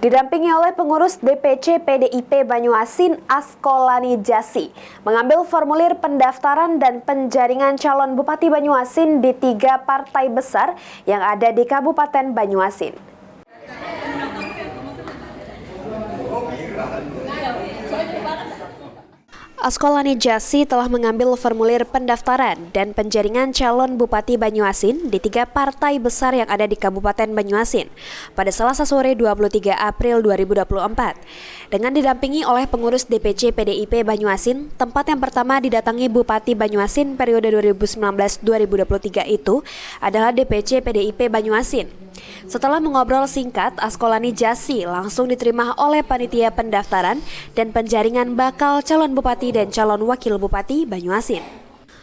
Didampingi oleh pengurus DPC PDIP Banyuasin Askolani Jasi, mengambil formulir pendaftaran dan penjaringan calon Bupati Banyuasin di 3 partai besar yang ada di Kabupaten Banyuasin. Askolani Jasi telah mengambil formulir pendaftaran dan penjaringan calon Bupati Banyuasin di 3 partai besar yang ada di Kabupaten Banyuasin pada Selasa sore 23 April 2024. Dengan didampingi oleh pengurus DPC PDIP Banyuasin, tempat yang pertama didatangi Bupati Banyuasin periode 2019-2023 itu adalah DPC PDIP Banyuasin. Setelah mengobrol singkat, Askolani Jasi langsung diterima oleh panitia pendaftaran dan penjaringan bakal calon bupati dan calon wakil bupati Banyuasin.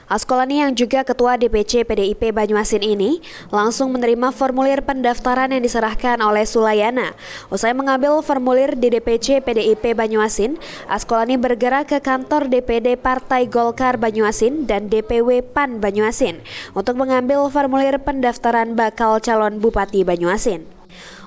Askolani yang juga ketua DPC PDIP Banyuasin ini langsung menerima formulir pendaftaran yang diserahkan oleh Sulayana. Usai mengambil formulir di DPC PDIP Banyuasin, Askolani bergerak ke kantor DPD Partai Golkar Banyuasin dan DPW PAN Banyuasin untuk mengambil formulir pendaftaran bakal calon Bupati Banyuasin.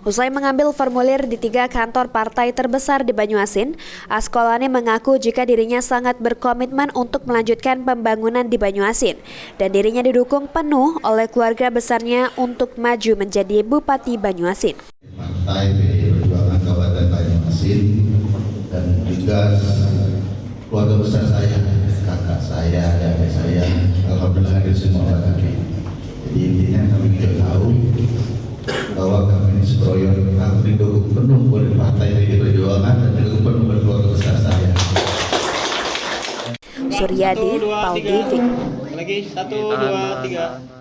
Usai mengambil formulir di 3 kantor partai terbesar di Banyuasin, Askolani mengaku jika dirinya sangat berkomitmen untuk melanjutkan pembangunan di Banyuasin dan dirinya didukung penuh oleh keluarga besarnya untuk maju menjadi Bupati Banyuasin. Partai PDI Perjuangan Kabupaten Banyuasin dan juga keluarga besar saya, kakak saya, adik saya, alhamdulillah hadir semua tadi. Jadi intinya kami juga tahu bahwa kami ini seproyon didukung penuh oleh Partai PDI Perjuangan dan didukung penuh oleh keluarga besar saya. Suryadi, Paldi, lagi 1, 2, 3.